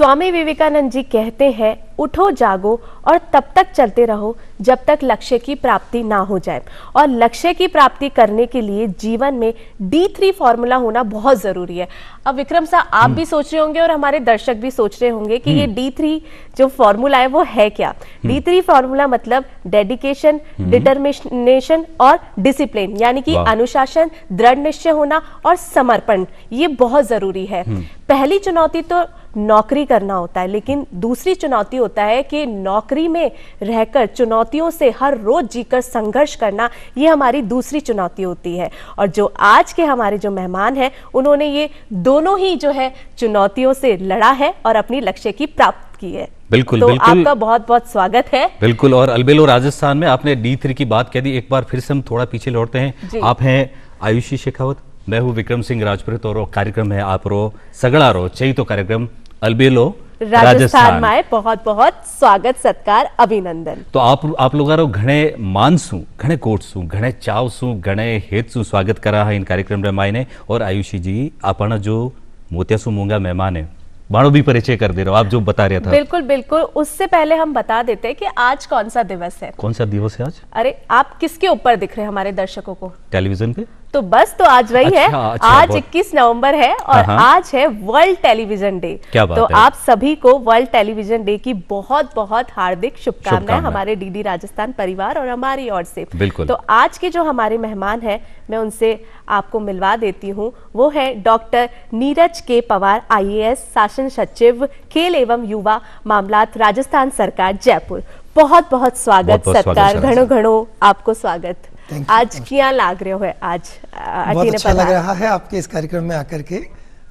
स्वामी विवेकानंद जी कहते हैं, उठो जागो और तब तक चलते रहो जब तक लक्ष्य की प्राप्ति ना हो जाए। और लक्ष्य की प्राप्ति करने के लिए जीवन में D3 फॉर्मूला होना बहुत जरूरी है। अब विक्रम साहब, आप भी सोच रहे होंगे और हमारे दर्शक भी सोच रहे होंगे कि ये D3 जो फॉर्मूला है वो है क्या। D3 फॉर्मूला मतलब डेडिकेशन, डिटर्मिनेशन और डिसिप्लिन, यानी कि अनुशासन, दृढ़ निश्चय होना और समर्पण, ये बहुत जरूरी है। पहली चुनौती तो नौकरी करना होता है, लेकिन दूसरी चुनौती होता है कि नौकरी में रहकर चुनौतियों से हर रोज जीकर संघर्ष करना, ये हमारी दूसरी चुनौती होती है। और जो आज के हमारे जो मेहमान हैं, उन्होंने ये दोनों ही जो है चुनौतियों से लड़ा है और अपनी लक्ष्य की प्राप्ति की है। बिल्कुल, तो बिल्कुल, आपका बहुत बहुत स्वागत है। बिल्कुल। और अलबेलो राजस्थान में आपने D3 की बात कह दी। एक बार फिर से हम थोड़ा पीछे लौटते हैं। आप हैं आयुषी शेखावत, मैं हूँ विक्रम सिंह राजपुरोहित और कार्यक्रम है आप रो सगड़ा रो चई तो कार्यक्रम अलबेलो राजस्थान में बहुत बहुत स्वागत सत्कार अभिनंदन। तो आप लोग घणे मानसू, घणे कोटसू, घणे चावसू, घणे हेतसू स्वागत करा है इन कार्यक्रम रे मायने। और आयुषी जी, आपना जो मोतियासू मूंगा मेहमान है, बाणो भी परिचय कर दे रहे हो आप जो बता रहे था। बिल्कुल बिल्कुल, उससे पहले हम बता देते हैं कि आज कौन सा दिवस है। कौन सा दिवस है आज? अरे, आप किसके ऊपर दिख रहे हैं हमारे दर्शकों को? टेलीविजन पे। तो बस तो आज वही है। आज 21 नवंबर है और आज है वर्ल्ड टेलीविजन डे। क्या बात तो है? आप सभी को वर्ल्ड टेलीविजन डे की बहुत बहुत हार्दिक शुभकामनाएं हमारे डीडी राजस्थान परिवार और हमारी ओर से। बिल्कुल। तो आज के जो हमारे मेहमान हैं, मैं उनसे आपको मिलवा देती हूँ। वो है डॉक्टर नीरज के पवार, IAS, शासन सचिव, खेल एवं युवा मामलात, राजस्थान सरकार, जयपुर। बहुत बहुत स्वागत सत्कार, घणो घणो आपको स्वागत। आज क्या लाग रहे हो है? आज बहुत अच्छा लग रहा है आपके इस कार्यक्रम में आकर के।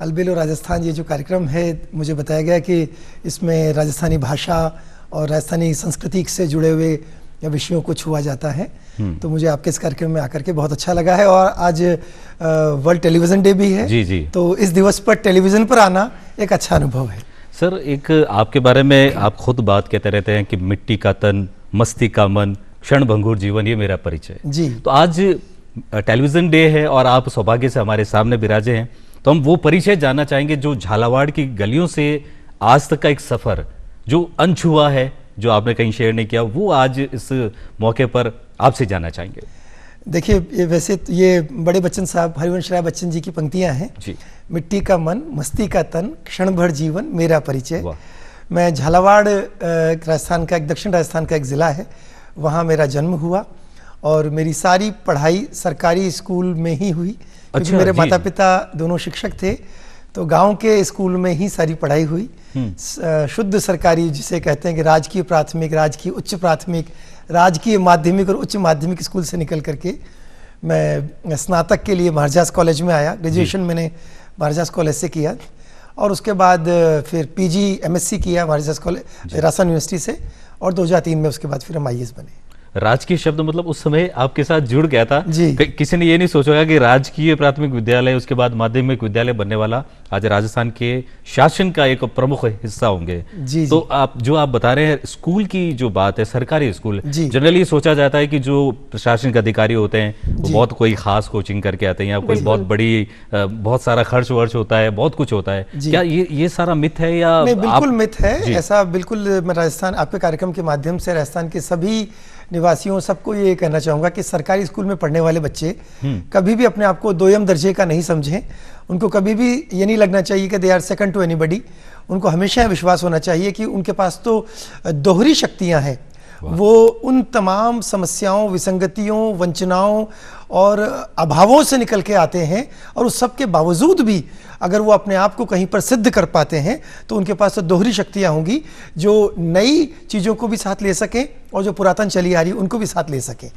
अलबेलो राजस्थान ये जो कार्यक्रम है, मुझे बताया गया कि इसमें राजस्थानी भाषा और राजस्थानी संस्कृति से जुड़े हुए विषयों को छुआ जाता है। तो मुझे आपके इस कार्यक्रम में आकर के बहुत अच्छा लगा है। और आज वर्ल्ड टेलीविजन डे भी है। जी जी। तो इस दिवस पर टेलीविजन पर आना एक अच्छा अनुभव है। सर, एक आपके बारे में आप खुद बात कहते रहते हैं कि मिट्टी का तन, मस्ती का मन, क्षण भंगुर जीवन, ये मेरा परिचय जी। तो आज टेलीविजन डे है और आप सौभाग्य से हमारे सामने विराजे हैं। तो हम वो परिचय जानना चाहेंगे जो झालावाड़ की गलियों से आज तक का एक सफर जो अनछुआ है, जो आपने कहीं शेयर नहीं किया, वो आज इस मौके पर आपसे जानना चाहेंगे। देखिए, वैसे तो ये बड़े बच्चन साहब, हरिवंश राय बच्चन जी की पंक्तियां हैं जी। मिट्टी का मन, मस्ती का तन, क्षण भर जीवन, मेरा परिचय। मैं झालावाड़ राजस्थान का, एक दक्षिण राजस्थान का एक ज़िला है, वहाँ मेरा जन्म हुआ और मेरी सारी पढ़ाई सरकारी स्कूल में ही हुई। क्योंकि मेरे माता पिता दोनों शिक्षक थे, तो गांव के स्कूल में ही सारी पढ़ाई हुई। शुद्ध सरकारी, जिसे कहते हैं कि राजकीय प्राथमिक, राजकीय उच्च प्राथमिक, राजकीय माध्यमिक और उच्च माध्यमिक स्कूल से निकल करके मैं स्नातक के लिए महाराजास कॉलेज में आया। ग्रेजुएशन मैंने महाराजास कॉलेज से किया और उसके बाद फिर PG MSc किया महाराजास कॉलेज राजस्थान यूनिवर्सिटी से, और 2003 में उसके बाद फिर हम IAS बने। राजकीय शब्द मतलब उस समय आपके साथ जुड़ गया था जी। किसी ने ये नहीं सोचा कि राजकीय प्राथमिक विद्यालय, उसके बाद माध्यमिक विद्यालय बनने वाला आज राजस्थान के शासन का एक प्रमुख हिस्सा होंगे। जी। तो आप बता रहे हैं, स्कूल की जो बात है, सरकारी स्कूल, जनरली सोचा जाता है कि जो प्रशासनिक अधिकारी होते हैं वो बहुत कोई खास कोचिंग करके आते हैं या कोई बहुत बड़ी, बहुत सारा खर्च वर्च होता है, बहुत कुछ होता है। क्या ये सारा मिथ है या? नहीं, बिल्कुल मिथ है। ऐसा बिल्कुल, मैं राजस्थान, आपके कार्यक्रम के माध्यम से राजस्थान के सभी निवासियों, सबको ये कहना चाहूँगा कि सरकारी स्कूल में पढ़ने वाले बच्चे कभी भी अपने आप को दोयम दर्जे का नहीं समझें। उनको कभी भी ये नहीं लगना चाहिए कि they are second to anybody. उनको हमेशा विश्वास होना चाहिए कि उनके पास तो दोहरी शक्तियाँ हैं। वो उन तमाम समस्याओं, विसंगतियों, वंचनाओं और अभावों से निकल के आते हैं, और उस सब के बावजूद भी अगर वो अपने आप को कहीं पर सिद्ध कर पाते हैं तो उनके पास तो दोहरी शक्तियाँ होंगी जो नई चीज़ों को भी साथ ले सकें और जो पुरातन चली आ रही उनको भी साथ ले सकें।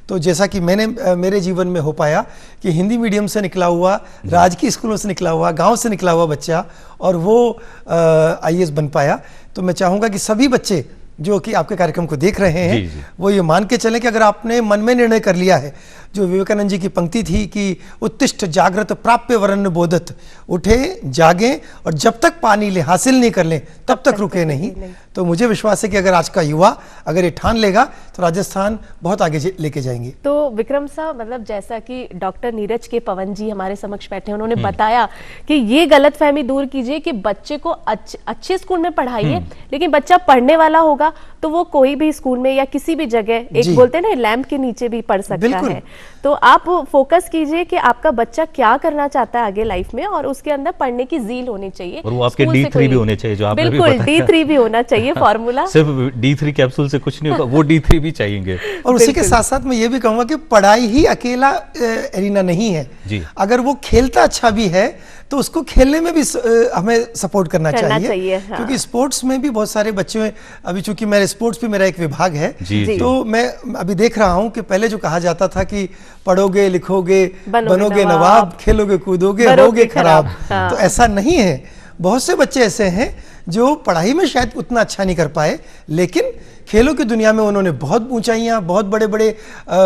तो जैसा कि मेरे जीवन में हो पाया कि हिंदी मीडियम से निकला हुआ, राजकीय स्कूलों से निकला हुआ, गाँव से निकला हुआ बच्चा, और वो IAS बन पाया। तो मैं चाहूँगा कि सभी बच्चे जो कि आपके कार्यक्रम को देख रहे हैं, वो ये मान के चलें कि अगर आपने मन में निर्णय कर लिया है, जो विवेकानंद जी की पंक्ति थी कि उत्तिष्ठ जागृत प्राप्य वरन बोधत, उठे जागें और जब तक पानी ले हासिल नहीं कर लें तब तक रुके नहीं। तो मुझे विश्वास है कि अगर आज का युवा अगर ये ठान लेगा तो राजस्थान बहुत आगे लेके जाएंगे। तो विक्रम साहब, मतलब जैसा कि डॉक्टर नीरज के पवन जी हमारे समक्ष बैठे, उन्होंने बताया कि ये गलतफहमी दूर कीजिए कि बच्चे को अच्छे स्कूल में पढ़ाइए, लेकिन बच्चा पढ़ने वाला होगा तो वो कोई भी स्कूल में या किसी भी जगह, एक बोलते हैं ना, लैंप के नीचे भी पढ़ सकता है। तो आप फोकस कीजिए कि आपका बच्चा क्या करना चाहता है आगे लाइफ में, और उसके अंदर पढ़ने की जील होनी चाहिए। और वो आपके D3 भी होने चाहिए, जो आपने भी बिल्कुल बताया। D3 भी होना चाहिए फॉर्मूला। सिर्फ D3 कैप्सूल से कुछ नहीं होगा, वो D3 भी चाहिए। और उसी के साथ साथ मैं ये भी कहूंगा कि पढ़ाई ही अकेला एरिना नहीं है जी। अगर वो खेलता अच्छा भी है तो उसको खेलने में भी हमें सपोर्ट करना चाहिए। हाँ। क्योंकि स्पोर्ट्स में भी बहुत सारे बच्चे हैं। अभी चूंकि मेरे स्पोर्ट्स भी मेरा एक विभाग है, तो मैं अभी देख रहा हूं कि पहले जो कहा जाता था कि पढ़ोगे लिखोगे बनोगे नवाब, खेलोगे कूदोगे होगे खराब, तो ऐसा नहीं है। बहुत से बच्चे ऐसे हैं जो पढ़ाई में शायद उतना अच्छा नहीं कर पाए, लेकिन खेलों की दुनिया में उन्होंने बहुत ऊंचाइयां, बहुत बड़े बड़े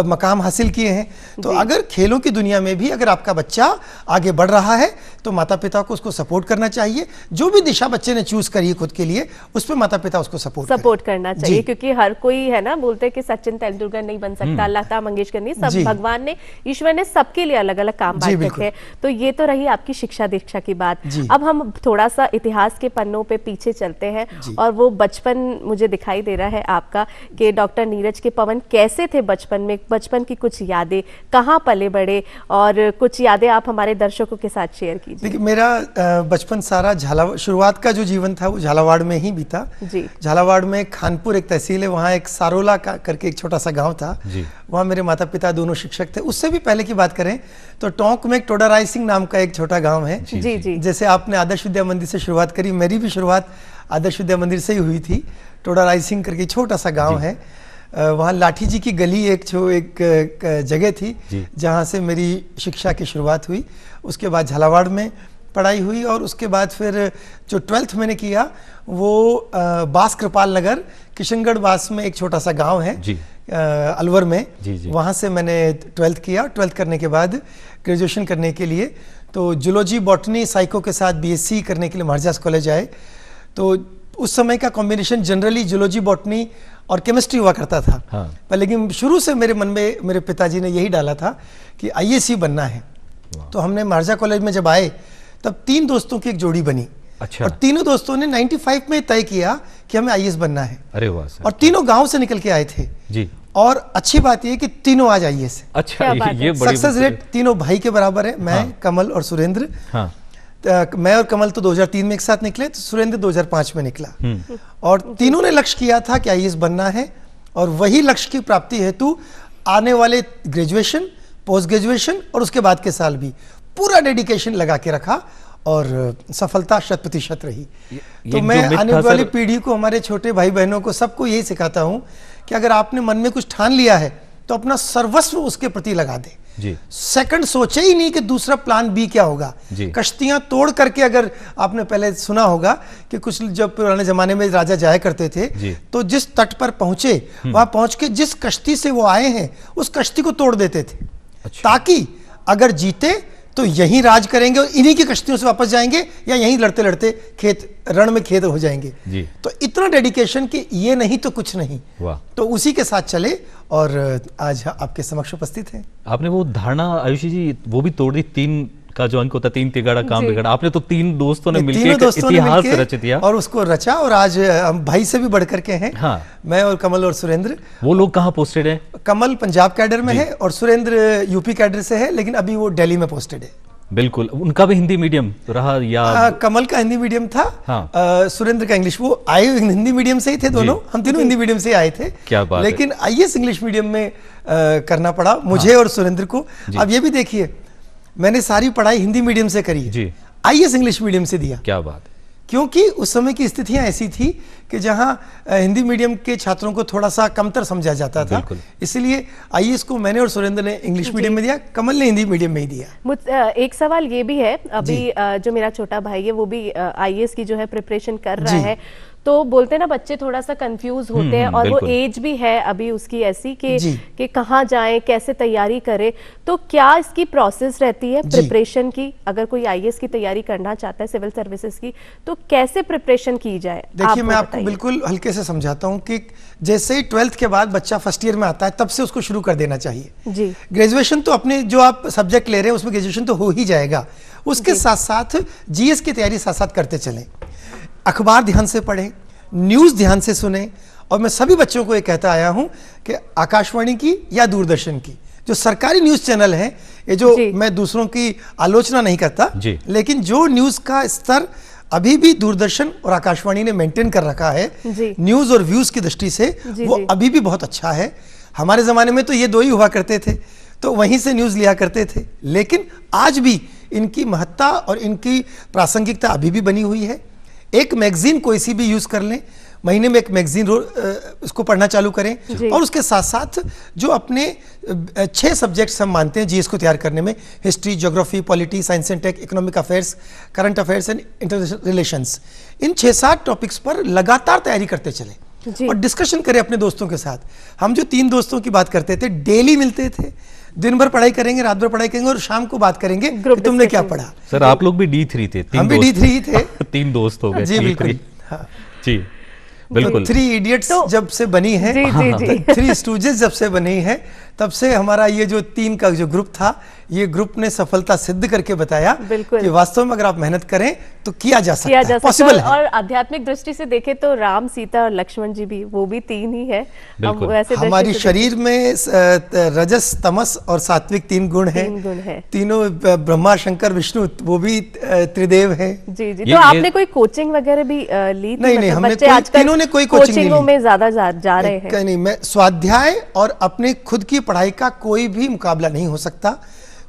मकाम हासिल किए हैं। तो अगर खेलों की दुनिया में भी अगर आपका बच्चा आगे बढ़ रहा है तो माता पिता को उसको सपोर्ट करना चाहिए। जो भी दिशा बच्चे ने चूज करी है खुद के लिए, उस पर माता पिता उसको सपोर्ट करना चाहिए। क्योंकि हर कोई है ना, बोलते हैं कि सचिन तेंदुलकर नहीं बन सकता, लता मंगेशकर नहीं, सब भगवान ने, ईश्वर ने सबके लिए अलग अलग काम बांट रखे हैं। तो ये तो रही आपकी शिक्षा दीक्षा की बात। अब हम थोड़ा सा इतिहास के पन्नों पे पीछे चलते हैं, और वो बचपन मुझे दिखाई दे रहा है आपका कि डॉक्टर नीरज के पवन कैसे थे बचपन में, बचपन की कुछ यादें, कहाँ पले बड़े, और कुछ यादें आप हमारे दर्शकों के साथ शेयर कीजिए। देखिए, मेरा बचपन सारा शुरुआत का जो जीवन था वो झालावाड़ में ही बीता। झालावाड़ में खानपुर एक तहसील है, वहाँ एक सारोला करके एक छोटा सा गांव था। वहाँ मेरे माता पिता दोनों शिक्षक थे। उससे भी पहले की बात करें तो टोंक में टोडा राय सिंह नाम का एक छोटा गांव है। जैसे आपने आदर्श विद्या मंदिर से शुरुआत करी, मेरी भी शुरुआत आदर्श विद्या मंदिर से ही हुई थी। टोडा राय सिंह करके छोटा सा गांव है। वहाँ लाठी जी की गली एक जगह थी जहाँ से मेरी शिक्षा की शुरुआत हुई। उसके बाद झालावाड़ में पढ़ाई हुई, और उसके बाद फिर जो 12th मैंने किया वो बास कृपाल नगर, किशनगढ़ बास में एक छोटा सा गांव है अलवर में। वहाँ से मैंने 12th किया। 12th करने के बाद ग्रेजुएशन करने के लिए तो जूलॉजी बॉटनी साइको के साथ BSc करने के लिए महाराजास कॉलेज आए। तो उस समय का कॉम्बिनेशन जनरली जूलॉजी बॉटनी और केमिस्ट्री हुआ करता था। पर लेकिन शुरू से मेरे मन में मेरे पिताजी ने यही डाला था कि IAS बनना है। तो हमने महाराजा कॉलेज में जब आए तब 3 दोस्तों की एक जोड़ी बनी। अच्छा। और तीनों दोस्तों ने 95 में तय किया कि हमें IAS बनना है। अरे वाह। और तीनों गांव से निकल के आए थे जी। और अच्छी बात यह कि तीनों आज IAS है। अच्छा, ये सक्सेस रेट तीनों भाई के बराबर है। मैं, कमल और सुरेंद्र। मैं और कमल तो 2003 में एक साथ निकले, तो सुरेंद्र 2005 में निकला। और तीनों ने लक्ष्य किया था कि IAS बनना है, और वही लक्ष्य की प्राप्ति हेतु आने वाले ग्रेजुएशन, पोस्ट ग्रेजुएशन और उसके बाद के साल भी पूरा डेडिकेशन लगा के रखा, और सफलता 100% रही। तो मैं आने वाली पीढ़ी को, हमारे छोटे भाई बहनों को, सबको यही सिखाता हूं कि अगर आपने मन में कुछ ठान लिया है तो अपना सर्वस्व उसके प्रति लगा दे। सेकंड सोचे ही नहीं कि दूसरा प्लान बी क्या होगा। कश्तियां तोड़ करके, अगर आपने पहले सुना होगा कि कुछ जब पुराने जमाने में राजा जाया करते थे तो जिस तट पर पहुंचे वहां पहुंच के जिस कश्ती से वो आए हैं उस कश्ती को तोड़ देते थे। ताकि अगर जीते तो यहीं राज करेंगे और इन्हीं की कश्तियों से वापस जाएंगे, या यहीं लड़ते लड़ते रण में खेत हो जाएंगे। तो इतना डेडिकेशन कि ये नहीं तो कुछ नहीं। तो उसी के साथ चले और आज आपके समक्ष उपस्थित हैं। आपने वो धारणा आयुषी जी वो भी तोड़ दी, 3 का जो अंक होता, 3 तिगाड़ा काम बिगड़ा। आपने तो 3 दोस्तों ने मिलकर इतिहास रच दिया और उसको रचा, और आज हम भाई से भी बढ़ करके हैं। मैं और कमल और सुरेंद्र। वो लोग कहाँ पोस्टेड हैं? कमल पंजाब कैडर में है और सुरेंद्र यूपी कैडर से है, लेकिन अभी वो दिल्ली में पोस्टेड है। बिल्कुल। उनका भी हिंदी मीडियम रहा या? कमल का हिंदी मीडियम था। सुरेंद्र का इंग्लिश। वो आए हिंदी मीडियम से ही थे दोनों, हम तीनों हिंदी मीडियम से आए थे। क्या बात लेकिन IAS इंग्लिश मीडियम में करना पड़ा मुझे और सुरेंद्र को। अब ये भी देखिए, मैंने सारी पढ़ाई हिंदी मीडियम से करी है, IAS इंग्लिश मीडियम से दिया। क्या बात। क्योंकि उस समय की स्थितियां ऐसी थी कि जहां हिंदी मीडियम के छात्रों को थोड़ा सा कमतर समझा जाता था, इसलिए IAS को मैंने और सुरेंद्र ने इंग्लिश मीडियम में दिया, कमल ने हिंदी मीडियम में ही दिया। एक सवाल ये भी है, अभी जो मेरा छोटा भाई है वो भी IAS की जो है प्रिपरेशन कर रहा है, तो बोलते हैं ना बच्चे थोड़ा सा कंफ्यूज होते हैं, और वो बिल्कुल। एज भी है अभी उसकी ऐसी जी। कि कहाँ जाएं, कैसे तैयारी करें। तो क्या इसकी प्रोसेस रहती है जी। प्रिपरेशन की? अगर कोई आईएएस की तैयारी करना चाहता है, सिविल सर्विसेज की, तो कैसे प्रिपरेशन की जाए? देखिए, मैं आपको बताइए। बिल्कुल हल्के से समझाता हूँ कि जैसे ही 12th के बाद बच्चा फर्स्ट ईयर में आता है, तब से उसको शुरू कर देना चाहिए। जी। ग्रेजुएशन तो अपने जो आप सब्जेक्ट ले रहे हैं उसमें ग्रेजुएशन तो हो ही जाएगा, उसके साथ साथ जीएस की तैयारी साथ साथ करते चलें। अखबार ध्यान से पढ़ें, न्यूज़ ध्यान से सुने, और मैं सभी बच्चों को ये कहता आया हूं कि आकाशवाणी की या दूरदर्शन की जो सरकारी न्यूज़ चैनल है, ये जो मैं दूसरों की आलोचना नहीं करता, लेकिन जो न्यूज़ का स्तर अभी भी दूरदर्शन और आकाशवाणी ने मेंटेन कर रखा है न्यूज़ और व्यूज़ की दृष्टि से, वो अभी भी बहुत अच्छा है। हमारे ज़माने में तो ये दो ही हुआ करते थे, तो वहीं से न्यूज़ लिया करते थे, लेकिन आज भी इनकी महत्ता और इनकी प्रासंगिकता अभी भी बनी हुई है। एक मैगजीन कोई सी भी यूज़ कर लें, महीने में एक मैगजीन इसको पढ़ना चालू करें, और उसके साथ साथ जो अपने 6 सब्जेक्ट्स हम मानते हैं जीएस को तैयार करने में, history, geography, polity, science and tech, economic affairs, current affairs and international relations, इन 6-7 टॉपिक्स पर लगातार तैयारी करते चले और डिस्कशन करें अपने दोस्तों के साथ। हम जो 3 दोस्तों की बात करते थे, डेली मिलते थे, दिन भर पढ़ाई करेंगे, रात भर पढ़ाई करेंगे, और शाम को बात करेंगे कि तुमने क्या पढ़ा। सर, आप लोग भी D3 थे? हम भी D3 ही थे। 3 दोस्त हो गए। जी बिल्कुल। हाँ। जी बिल्कुल। 3 इडियट्स जब से बनी है, 3 स्टूजेस जब से बनी है, तब से हमारा ये जो 3 का जो ग्रुप था, ये ग्रुप ने सफलता सिद्ध करके बताया कि वास्तव में अगर आप मेहनत करें तो किया जा सकता है, पॉसिबल है। और आध्यात्मिक दृष्टि से देखें तो राम, सीता और लक्ष्मण जी भी, वो भी 3 ही है। हमारी शरीर में रजस, तमस और सात्विक 3 गुण हैं। तीनों ब्रह्मा, शंकर, विष्णु, वो भी त्रिदेव है। जी जी। तो आपने कोई कोचिंग वगैरह भी ली थी? नहीं, हमने तीनों ने कोई कोचिंग नहीं ली। में ज्यादा जा रहे हैं? नहीं, मैं स्वाध्याय और अपने खुद की पढ़ाई का कोई भी मुकाबला नहीं हो सकता।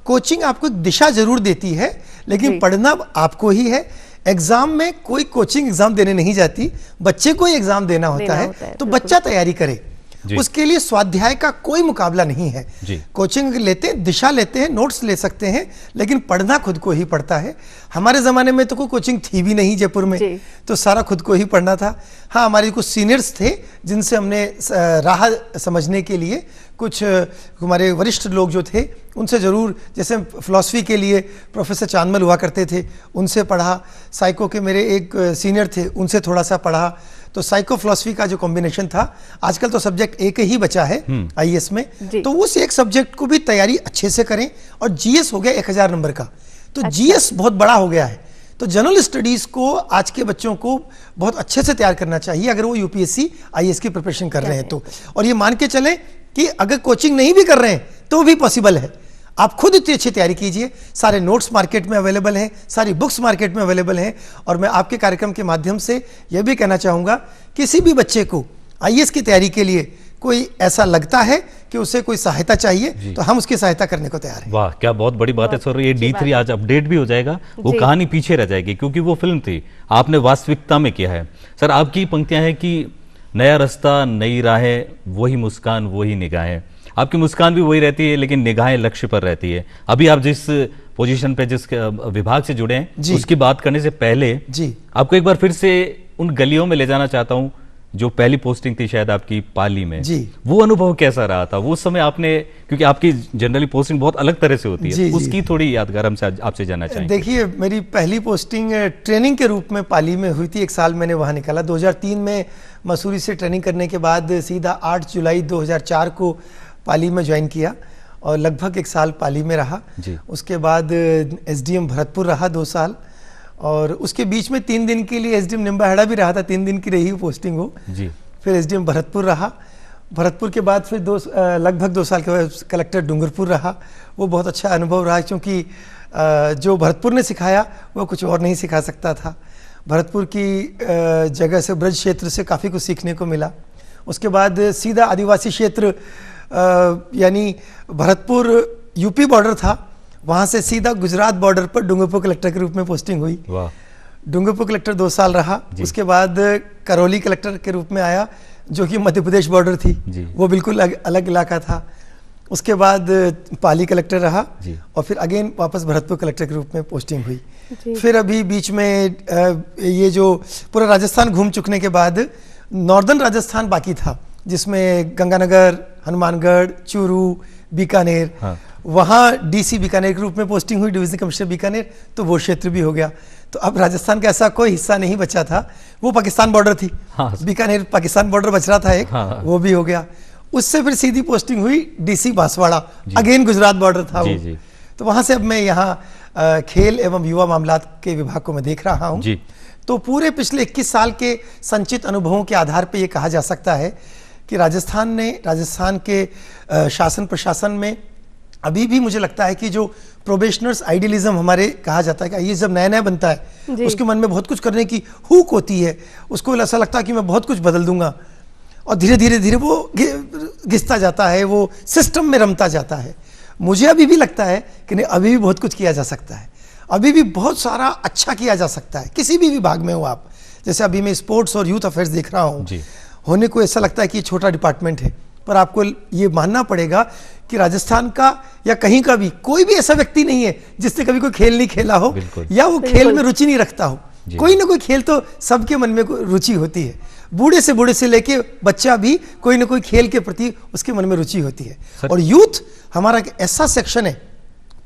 कोचिंग आपको दिशा जरूर देती है, लेकिन पढ़ना आपको ही है। एग्जाम में कोई कोचिंग एग्जाम देने नहीं जाती, बच्चे को ही एग्जाम देना होता है, तो बच्चा तैयारी करे, उसके लिए स्वाध्याय का कोई मुकाबला नहीं है। कोचिंग लेते हैं, दिशा लेते हैं, नोट्स ले सकते हैं, लेकिन पढ़ना खुद को ही पड़ता है। हमारे ज़माने में तो कोई कोचिंग थी भी नहीं जयपुर में, तो सारा खुद को ही पढ़ना था। हाँ, हमारे कुछ सीनियर्स थे जिनसे हमने राह समझने के लिए, कुछ हमारे वरिष्ठ लोग जो थे उनसे ज़रूर, जैसे फिलॉसफी के लिए प्रोफेसर चांदमल हुआ करते थे, उनसे पढ़ा। साइको के मेरे एक सीनियर थे, उनसे थोड़ा सा पढ़ा। तो साइको फिलॉसफी का जो कॉम्बिनेशन था, आजकल तो सब्जेक्ट एक ही बचा है आईएएस में, तो उस एक सब्जेक्ट को भी तैयारी अच्छे से करें। और जीएस हो गया 1000 नंबर का, तो जीएस बहुत बड़ा हो गया है, तो जनरल स्टडीज को आज के बच्चों को बहुत अच्छे से तैयार करना चाहिए अगर वो यूपीएससी आईएएस की प्रिपरेशन कर रहे हैं तो। और ये मान के चलें कि अगर कोचिंग नहीं भी कर रहे हैं तो भी पॉसिबल है। आप खुद इतनी अच्छी तैयारी कीजिए, सारे नोट्स मार्केट में अवेलेबल हैं, सारी बुक्स मार्केट में अवेलेबल हैं। और मैं आपके कार्यक्रम के माध्यम से यह भी कहना चाहूँगा, किसी भी बच्चे को आईएएस की तैयारी के लिए कोई ऐसा लगता है कि उसे कोई सहायता चाहिए, तो हम उसकी सहायता करने को तैयार हैं। वाह, क्या बहुत बड़ी बात है सर। ये D3 आज अपडेट भी हो जाएगा, वो कहानी पीछे रह जाएगी, क्योंकि वो फिल्म थी, आपने वास्तविकता में किया है। सर, आपकी पंक्तियां हैं कि नया रास्ता, नई राहें, वही मुस्कान, वही निगाहें। आपकी मुस्कान भी वही रहती है, लेकिन निगाहें लक्ष्य पर रहती है। अभी आप जिस पोजीशन पे, जिस विभाग से जुड़े हैं, उसकी बात करने से पहले आपको एक बार फिर से उन गलियों में ले जाना चाहता हूं जो पहली पोस्टिंग थी शायद आपकी पाली में। वो अनुभव कैसा रहा था? वो समय आपने, क्योंकि आपकी जनरली पोस्टिंग बहुत अलग तरह से होती है, उसकी थोड़ी यादगार हमसे आपसे जानना चाहेंगे। देखिए, मेरी पहली पोस्टिंग ट्रेनिंग के रूप में पाली में हुई थी। 1 साल मैंने वहाँ निकाला। 2003 में मसूरी से ट्रेनिंग करने के बाद सीधा 8 जुलाई 2004 को पाली में ज्वाइन किया और लगभग 1 साल पाली में रहा। उसके बाद एसडीएम भरतपुर रहा 2 साल, और उसके बीच में 3 दिन के लिए एसडीएम निम्बाहेड़ा भी रहा था। 3 दिन की रही पोस्टिंग हो। फिर एसडीएम भरतपुर रहा। भरतपुर के बाद फिर लगभग 2 साल के बाद कलेक्टर डूंगरपुर रहा। वो बहुत अच्छा अनुभव रहा, क्योंकि जो भरतपुर ने सिखाया वो कुछ और नहीं सिखा सकता था। भरतपुर की जगह से, ब्रज क्षेत्र से काफ़ी कुछ सीखने को मिला। उसके बाद सीधा आदिवासी क्षेत्र, यानी भरतपुर यूपी बॉर्डर था, वहाँ से सीधा गुजरात बॉर्डर पर डूंगरपुर कलेक्टर के रूप में पोस्टिंग हुई। डूंगरपुर कलेक्टर 2 साल रहा। उसके बाद करौली कलेक्टर के रूप में आया, जो कि मध्य प्रदेश बॉर्डर थी, वो बिल्कुल अलग इलाका था। उसके बाद पाली कलेक्टर रहा जी। और फिर अगेन वापस भरतपुर कलेक्टर के रूप में पोस्टिंग हुई। जी। फिर अभी बीच में ये जो पूरा राजस्थान घूम चुकने के बाद नॉर्दर्न राजस्थान बाकी था, जिसमें गंगानगर, हनुमानगढ़, चूरू, बीकानेर, हाँ। वहाँ डीसी बीकानेर के रूप में पोस्टिंग हुई, डिवीजन कमिश्नर बीकानेर, तो वो क्षेत्र भी हो गया। तो अब राजस्थान का ऐसा कोई हिस्सा नहीं बचा था, वो पाकिस्तान बॉर्डर थी। हाँ। बीकानेर पाकिस्तान बॉर्डर बच रहा था एक, हाँ। वो भी हो गया। उससे फिर सीधी पोस्टिंग हुई DC Banswara, again Gujarat border था जी, वो। जी। तो वहां से अब मैं यहाँ खेल एवं युवा मामलात के विभाग को मैं देख रहा हूँ। जी। तो पूरे पिछले 21 साल के संचित अनुभवों के आधार पर यह कहा जा सकता है कि राजस्थान के शासन प्रशासन में अभी भी मुझे लगता है कि जो प्रोबेशनर्स आइडियलिज्म हमारे कहा जाता है कि ये जब नया नया बनता है उसके मन में बहुत कुछ करने की हुक होती है, उसको ऐसा लगता है कि मैं बहुत कुछ बदल दूंगा, और धीरे धीरे वो घिसता जाता है, वो सिस्टम में रमता जाता है। मुझे अभी भी लगता है कि नहीं, अभी भी बहुत कुछ किया जा सकता है, अभी भी बहुत सारा अच्छा किया जा सकता है, किसी भी विभाग में हो आप। जैसे अभी मैं स्पोर्ट्स और यूथ अफेयर्स देख रहा हूँ, होने को ऐसा लगता है कि ये छोटा डिपार्टमेंट है, पर आपको ये मानना पड़ेगा कि राजस्थान का या कहीं का भी कोई भी ऐसा व्यक्ति नहीं है जिसने कभी कोई खेल नहीं खेला हो या वो खेल में रुचि नहीं रखता हो। कोई ना कोई खेल तो सबके मन में रुचि होती है, बूढ़े से लेके बच्चा भी कोई ना कोई खेल के प्रति उसके मन में रुचि होती है। और यूथ हमारा एक ऐसा सेक्शन है,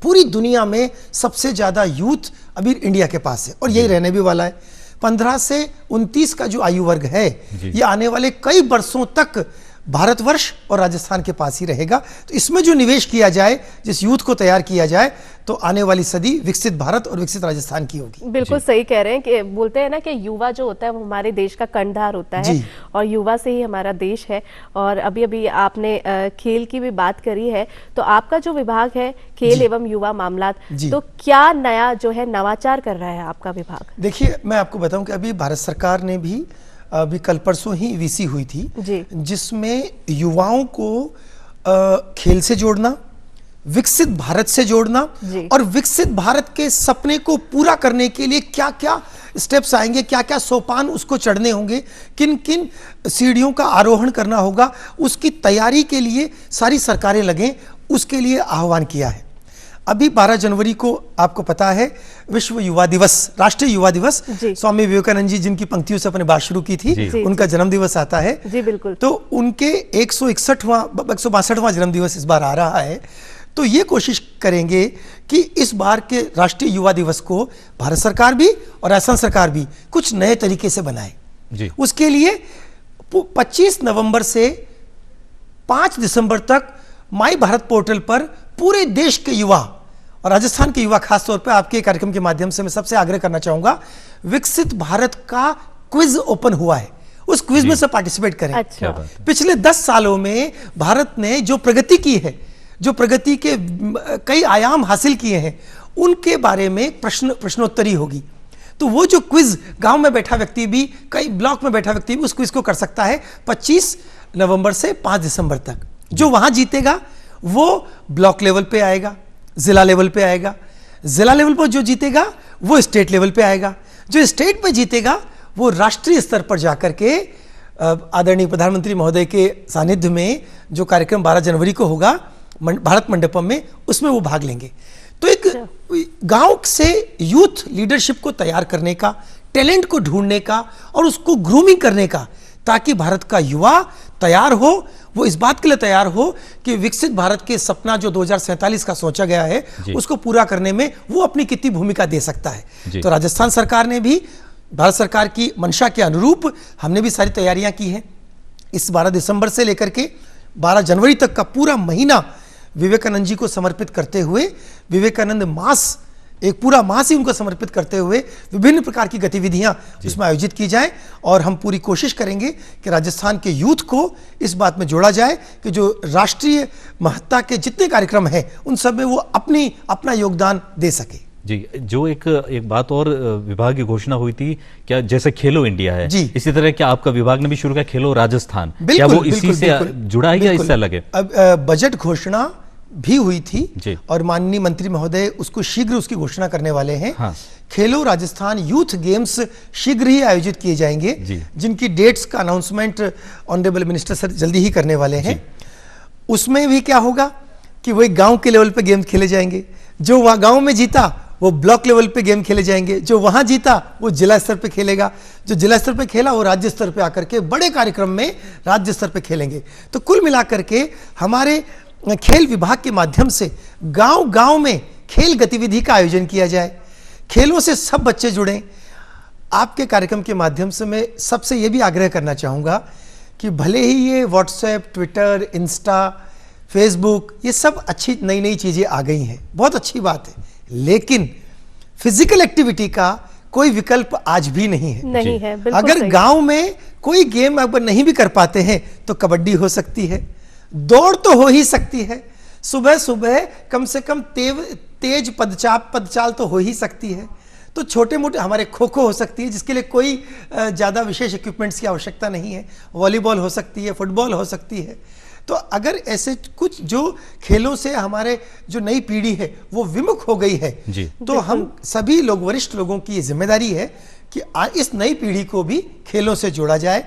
पूरी दुनिया में सबसे ज्यादा यूथ अभी इंडिया के पास है और यही रहने भी वाला है। 15 से 29 का जो आयु वर्ग है, ये आने वाले कई वर्षों तक भारतवर्ष और राजस्थान के पास ही रहेगा। तो इसमें जो निवेश किया जाए, जिस यूथ को तैयार किया जाए, तो आने वाली सदी विकसित भारत और विकसित राजस्थान की होगी। बिल्कुल सही कह रहे हैं कि बोलते हैं ना कि युवा जो होता है वो हमारे देश का कर्णधार होता है और युवा से ही हमारा देश है। और अभी अभी आपने खेल की भी बात करी है, तो आपका जो विभाग है खेल एवं युवा मामलात, तो क्या नया जो है नवाचार कर रहा है आपका विभाग? देखिए, मैं आपको बताऊं कि अभी भारत सरकार ने भी अभी कल परसों ही वीसी हुई थी, जिसमें युवाओं को खेल से जोड़ना, विकसित भारत से जोड़ना और विकसित भारत के सपने को पूरा करने के लिए क्या क्या स्टेप्स आएंगे, क्या क्या सोपान उसको चढ़ने होंगे, किन किन सीढ़ियों का आरोहण करना होगा, उसकी तैयारी के लिए सारी सरकारें लगें, उसके लिए आह्वान किया है। अभी 12 जनवरी को आपको पता है विश्व युवा दिवस, राष्ट्रीय युवा दिवस, स्वामी विवेकानंद जी जिनकी पंक्तियों से अपने बात शुरू की थी, उनका जन्म दिवस आता है। जी बिल्कुल। तो उनके 162वां जन्म दिवस इस बार आ रहा है। तो ये कोशिश करेंगे कि इस बार के राष्ट्रीय युवा दिवस को भारत सरकार भी और असम सरकार भी कुछ नए तरीके से बनाए। उसके लिए 25 नवंबर से 5 दिसंबर तक माई भारत पोर्टल पर पूरे देश के युवा और राजस्थान के युवा खासतौर पर आपके कार्यक्रम के माध्यम से मैं सबसे आग्रह करना चाहूंगा, विकसित भारत का क्विज ओपन हुआ है, उस क्विज में से पार्टिसिपेट करें। अच्छा। पिछले 10 सालों में भारत ने जो प्रगति की है, जो प्रगति के कई आयाम हासिल किए हैं, उनके बारे में प्रश्नोत्तरी होगी। तो वो जो क्विज गांव में बैठा व्यक्ति भी, कई ब्लॉक में बैठा व्यक्ति भी उस क्विज को कर सकता है 25 नवंबर से 5 दिसंबर तक। जो वहां जीतेगा वो ब्लॉक लेवल पे आएगा, जिला लेवल पे आएगा, जिला लेवल पर जो जीतेगा वो स्टेट लेवल पे आएगा, जो स्टेट पे जीतेगा वो राष्ट्रीय स्तर पर जाकर के आदरणीय प्रधानमंत्री महोदय के सानिध्य में जो कार्यक्रम 12 जनवरी को होगा भारत मंडपम में, उसमें वो भाग लेंगे। तो एक गांव से यूथ लीडरशिप को तैयार करने का, टैलेंट को ढूंढने का और उसको ग्रूमिंग करने का, ताकि भारत का युवा तैयार हो, वो इस बात के लिए तैयार हो कि विकसित भारत के सपना जो 2047 का सोचा गया है उसको पूरा करने में वो अपनी कितनी भूमिका दे सकता है। तो राजस्थान सरकार ने भी भारत सरकार की मंशा के अनुरूप हमने भी सारी तैयारियां की हैं। इस 12 दिसंबर से लेकर के 12 जनवरी तक का पूरा महीना विवेकानंद जी को समर्पित करते हुए, विवेकानंद मास, एक पूरा मास ही उनको समर्पित करते हुए विभिन्न प्रकार की गतिविधियां उसमें आयोजित की जाए। और हम पूरी कोशिश करेंगे कि राजस्थान के यूथ को इस बात में जोड़ा जाए कि जो राष्ट्रीय महत्ता के जितने कार्यक्रम हैं उन सब में वो अपना योगदान दे सके। जी, जो एक बात और विभाग की घोषणा हुई थी, क्या जैसे खेलो इंडिया है, इसी तरह क्या आपका विभाग ने भी शुरू किया खेलो राजस्थान, क्या वो इसी से जुड़ा है या इससे अलग है? अब बजट घोषणा भी हुई थी और माननीय मंत्री महोदय उसको शीघ्र उसकी घोषणा करने वाले हैं। खेलो राजस्थान यूथ गेम्स शीघ्र ही आयोजित किए जाएंगे, जिनकी डेट्स का अनाउंसमेंट ऑनरेबल मिनिस्टर सर जल्दी ही करने वाले हैं। उसमें भी क्या होगा कि वही गांव के लेवल पे गेम खेले जाएंगे, जो वहाँ गांव में जीता वो ब्लॉक लेवल पे गेम खेले जाएंगे, जो वहाँ जीता वो जिला स्तर पे खेलेगा, जो जिला स्तर पे खेला वो राज्य स्तर पे आकर के बड़े कार्यक्रम में राज्य स्तर पे खेलेंगे। तो कुल मिलाकर के हमारे खेल विभाग के माध्यम से गांव गांव में खेल गतिविधि का आयोजन किया जाए, खेलों से सब बच्चे जुड़ें। आपके कार्यक्रम के माध्यम से मैं सबसे ये भी आग्रह करना चाहूँगा कि भले ही ये व्हाट्सएप, ट्विटर, इंस्टा, फेसबुक ये सब अच्छी नई नई चीज़ें आ गई हैं, बहुत अच्छी बात है, लेकिन फिजिकल एक्टिविटी का कोई विकल्प आज भी नहीं है। नहीं है, बिल्कुल अगर सही। गांव में कोई गेम अगर नहीं भी कर पाते हैं तो कबड्डी हो सकती है, दौड़ तो हो ही सकती है, सुबह सुबह कम से कम तेज पदचाल तो हो ही सकती है। तो छोटे मोटे हमारे खो खो हो सकती है, जिसके लिए कोई ज़्यादा विशेष इक्विपमेंट्स की आवश्यकता नहीं है, वॉलीबॉल हो सकती है, फुटबॉल हो सकती है। तो अगर ऐसे कुछ जो खेलों से हमारे जो नई पीढ़ी है वो विमुख हो गई है जी। तो हम सभी लोग, वरिष्ठ लोगों की ये जिम्मेदारी है कि इस नई पीढ़ी को भी खेलों से जोड़ा जाए।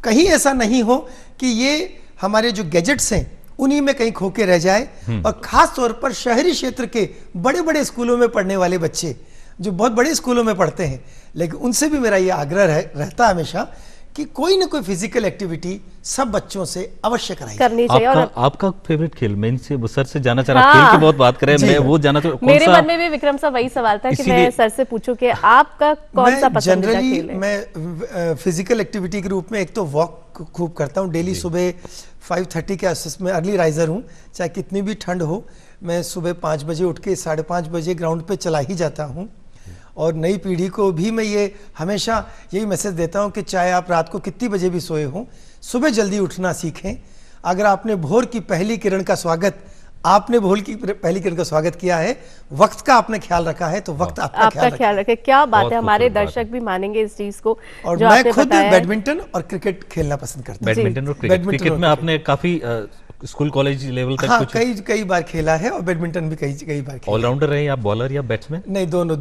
कहीं ऐसा नहीं हो कि ये हमारे जो गैजेट्स हैं उन्हीं में कहीं खो के रह जाए। और खास तौर पर शहरी क्षेत्र के बड़े बड़े स्कूलों में पढ़ने वाले बच्चे जो बहुत बड़े स्कूलों में पढ़ते हैं, लेकिन उनसे भी मेरा ये आग्रह रहता है हमेशा कि कोई ना कोई फिजिकल एक्टिविटी सब बच्चों से अवश्य कराई करनी चाहिए। और आपका फेवरेट खेल, मैं इनसे सर से जानना चाह रहा हूं, खेल की बहुत बात करें, मैं वो जानना चाह मेरे मन में भी विक्रम साहब वही सवाल था कि मैं सर से पूछूं कि आपका कौन सा पसंदीदा खेल है? मैं फिजिकल एक्टिविटी के रूप में एक तो वॉक खूब करता हूँ डेली, सुबह 5:30 के आसपास में अर्ली राइजर हूँ, चाहे कितनी भी ठंड हो मैं सुबह 5 बजे उठ के 5:30 बजे ग्राउंड पे चला ही जाता हूँ। और नई पीढ़ी को भी मैं ये हमेशा यही मैसेज देता हूँ कि चाहे आप रात को कितनी बजे भी सोए हों, सुबह जल्दी उठना सीखें। अगर आपने भोर की पहली किरण का स्वागत किया है, वक्त का आपने ख्याल रखा है, तो वक्त आपका ख्याल रखें। क्या बात है, हमारे दर्शक भी मानेंगे इस चीज को। और मैं खुद बैडमिंटन और क्रिकेट खेलना पसंद करता हूँ। बैडमिंटन और क्रिकेट में आपने काफी स्कूल कॉलेज लेवल तक कुछ कई बार खेला है, और बैडमिंटन भी कई बार खेला। ऑलराउंडर रहे आप, बॉलर या बैट्समैन? नहीं, दोनों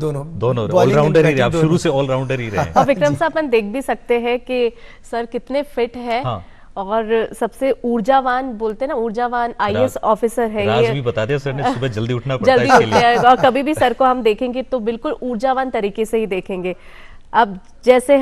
ऑलराउंडर ही रहे आप, शुरू से ऑलराउंडर ही रहे। और विक्रम साहब अपन देख भी सकते हैं कि सर कितने फिट है। हाँ। और सबसे ऊर्जावान बोलते हैं ना, ऊर्जावान IAS ऑफिसर है। राज ये भी बता दिया सर ने, सुबह जल्दी उठना पड़ता जल्दी है इसके लिए। और कभी भी सर को हम देखेंगे तो बिल्कुल ऊर्जावान तरीके से ही देखेंगे। अब जैसे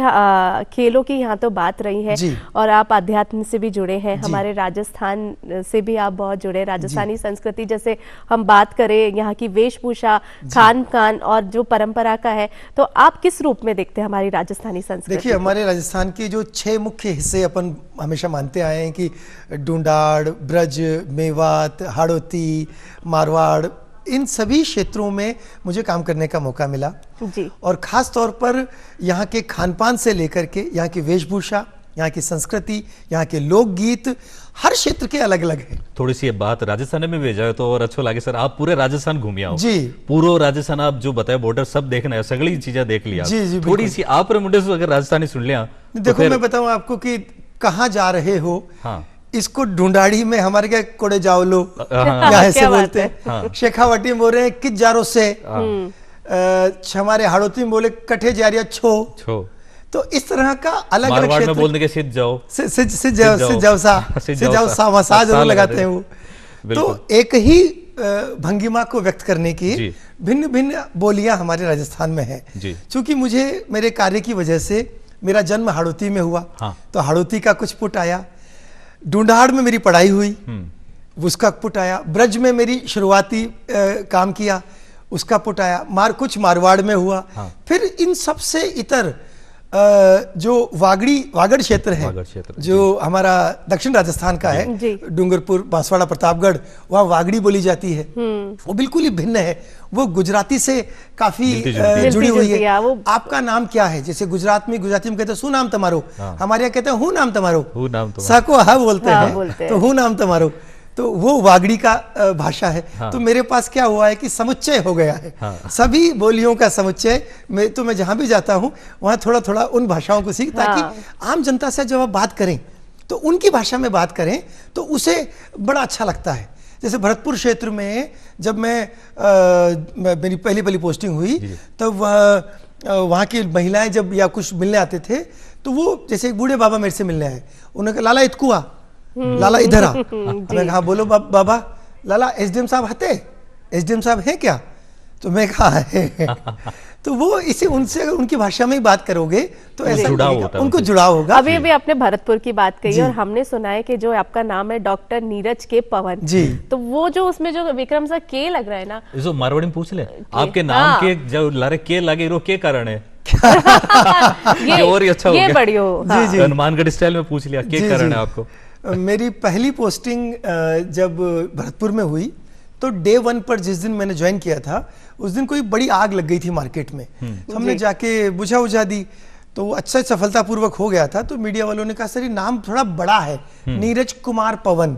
खेलों की यहाँ तो बात रही है, और आप अध्यात्म से भी जुड़े हैं, हमारे राजस्थान से भी आप बहुत जुड़े, राजस्थानी संस्कृति जैसे हम बात करें, यहाँ की वेशभूषा, खान पान और जो परंपरा का है, तो आप किस रूप में देखते हैं हमारी राजस्थानी संस्कृति? देखिए, हमारे राजस्थान के जो 6 मुख्य हिस्से अपन हमेशा मानते आए हैं कि ढूंढाड़, ब्रज, मेवात, हाड़ौती, मारवाड़, इन सभी क्षेत्रों में मुझे काम करने का मौका मिला जी। और खास तौर पर यहाँ के खान पान से लेकर के यहाँ की वेशभूषा, यहाँ की संस्कृति, यहाँ के लोकगीत, हर क्षेत्र के अलग अलग है। थोड़ी सी बात राजस्थान में भेजा है तो और अच्छा लगे सर। आप पूरे राजस्थान घूमिया हो जी, पूरा राजस्थान आप जो बताए बॉर्डर सब देखना है, सगली चीजें देख लिया जी, थोड़ी सी आप मुंडे से अगर राजस्थानी सुन लिया। देखो, मैं बताऊं आपको कि कहाँ जा रहे हो। हाँ। इसको ढूंढाड़ी में हमारे क्या कोड़े जाओ लो, यहाँ ऐसे बोलते हैं। शेखावटी में बोल रहे हैं किस जारो से, हमारे हाड़ौती में बोले कठे जा रही छो। तो इस तरह का अलग अलग क्षेत्र में बोलने के सिद्ध जाओ सा वसा जरूर लगाते हैं वो। तो एक ही भंगिमा को व्यक्त करने की भिन्न भिन्न बोलियां हमारे राजस्थान में है। चूंकि मुझे मेरे कार्य की वजह से मेरा जन्म हाड़ौती में हुआ, तो हाड़ौती का कुछ पुट आया। ढूंढाड़ में मेरी पढ़ाई हुई, उसका पुट आया। ब्रज में मेरी शुरुआती काम किया, उसका पुट आया। कुछ मारवाड़ में हुआ। फिर इन सबसे इतर जो वागड़ क्षेत्र है, जो हमारा दक्षिण राजस्थान का है, डूंगरपुर, बांसवाड़ा, प्रतापगढ़, वहाँ वागड़ी बोली जाती है। वो बिल्कुल ही भिन्न है, वो गुजराती से काफी जुड़ी हुई है। आपका नाम क्या है? जैसे गुजराती में कहते हैं सु नाम तमारो, हमारे यहाँ कहते हैं हूँ नाम तमारो, साको हा बोलते हैं, तो हूँ नाम तमारो। तो वो वागड़ी का भाषा है। तो मेरे पास क्या हुआ है कि समुच्चय हो गया है, सभी बोलियों का समुच्चय। मैं जहां भी जाता हूं वहां थोड़ा थोड़ा उन भाषाओं को सीख, ताकि आम जनता से जब आप बात करें तो उनकी भाषा में बात करें तो उसे बड़ा अच्छा लगता है। जैसे भरतपुर क्षेत्र में जब मेरी पहली पोस्टिंग हुई, तब वहाँ की महिलाएं जब या कुछ मिलने आते थे, तो वो जैसे एक बूढ़े बाबा मेरे से मिलने आए, उन्होंने कहा लाला इतकुआ, लाला इधर आ। मैंने कहा बोलो बाबा, लाला एसडीएम साहब हते, एसडीएम साहब हैं क्या? तो मैं कहा है तो वो इसे उनसे अगर उनकी भाषा में ही बात करोगे तो ऐसा जुड़ाव लगेगा, होता है उनको उनसे। जुड़ाव होगा। अभी अभी आपने भरतपुर की बात कही जी। और हमने सुना है कि जो आपका नाम है डॉक्टर नीरज के पवन जी। तो वो जो उसमें जो विक्रम सा के लग रहा है ना, इसको मारवाड़ी में पूछ ले, आपके नाम हाँ। के जो लारे के लगे रो के कारण है ये और ही अच्छा हो ये गया। बढ़िया हो। हाँ। जी। हनुमानगढ़ स्टाइल में पूछ लिया, के जी, कारण जी। है आपको। मेरी पहली पोस्टिंग जब भरतपुर में हुई तो डे 1 पर जिस दिन मैंने ज्वाइन किया था उस दिन कोई बड़ी आग लग गई थी मार्केट में, तो हमने जाके बुझा दी, तो अच्छा सफलतापूर्वक हो गया था। तो मीडिया वालों ने कहा सर ये नाम थोड़ा बड़ा है, नीरज कुमार पवन।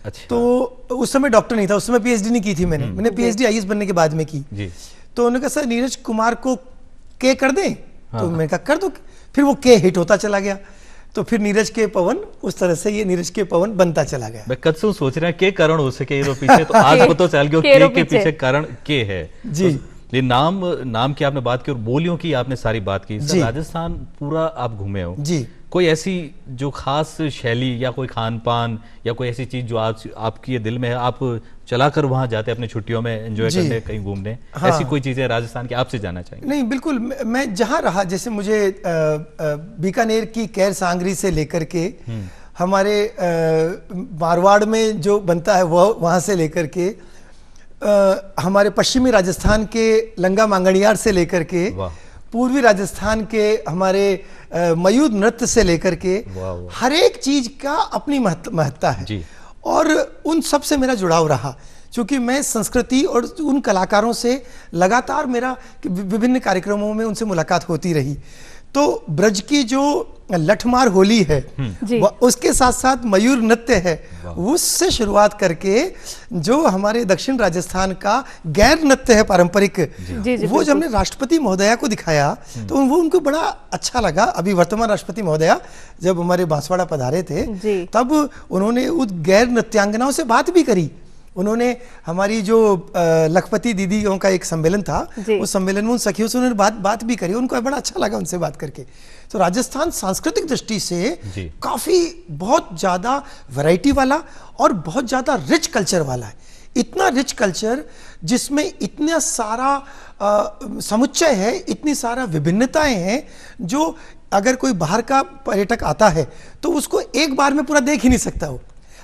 अच्छा। तो उस समय डॉक्टर नहीं था, उस समय पीएचडी नहीं की थी मैंने पीएचडी आईएएस बनने के बाद में की। जी। तो उन्होंने कहा सर नीरज कुमार को के कर दें, तो मैंने कहा कर दो, फिर वो के हिट होता चला गया, तो फिर नीरज के पवन, उस तरह से ये नीरज के पवन बनता चला गया। मैं कद से सोच रहा के कारण हो सके ये पीछे, तो आज पता चल गया के के पीछे कारण के है। जी। तो ये नाम की आपने बात की और बोलियों की आपने सारी बात की। सर, जी। राजस्थान पूरा आप घूमे हो जी। कोई ऐसी जो खास शैली या कोई खान पान या कोई ऐसी चीज जो आज आपकी ये दिल में है, आप चलाकर वहां जाते हैं अपनी छुट्टियों में एंजॉय जी। करने, कहीं घूमने, हाँ। ऐसी कोई चीजें राजस्थान की आपसे जानना चाहेंगे? नहीं बिल्कुल, मैं जहाँ रहा, जैसे मुझे बीकानेर की कैर सांगरी से लेकर के हमारे मारवाड़ में जो बनता है वो वहाँ से लेकर के हमारे पश्चिमी राजस्थान के लंगा मांगणियार से लेकर के वाह। पूर्वी राजस्थान के हमारे मयूर नृत्य से लेकर के वाह, वाह। हर एक चीज का अपनी महत्ता है जी। और उन सब से मेरा जुड़ाव रहा, क्योंकि मैं संस्कृति और उन कलाकारों से लगातार मेरा विभिन्न कार्यक्रमों में उनसे मुलाकात होती रही। तो ब्रज की जो लठमार होली है जी। उसके साथ साथ मयूर नृत्य है, उससे शुरुआत करके जो हमारे दक्षिण राजस्थान का गैर नृत्य है पारंपरिक, जी, वो जब हमने राष्ट्रपति महोदया को दिखाया तो वो उनको बड़ा अच्छा लगा। अभी वर्तमान राष्ट्रपति महोदया जब हमारे बांसवाड़ा पधारे थे जी। तब उन्होंने उस गैर नृत्यांगनाओं से बात भी करी। उन्होंने हमारी जो लखपति दीदियों का एक सम्मेलन था, उस सम्मेलन में उन सखियों से उन्होंने बात भी करी, उनको बड़ा अच्छा लगा उनसे बात करके। तो राजस्थान सांस्कृतिक दृष्टि से काफी बहुत ज्यादा वैरायटी वाला और बहुत ज्यादा रिच कल्चर वाला है। इतना रिच कल्चर जिसमें इतना सारा समुच्चय है, इतनी सारा विभिन्नताएं हैं, जो अगर कोई बाहर का पर्यटक आता है तो उसको एक बार में पूरा देख ही नहीं सकता। वो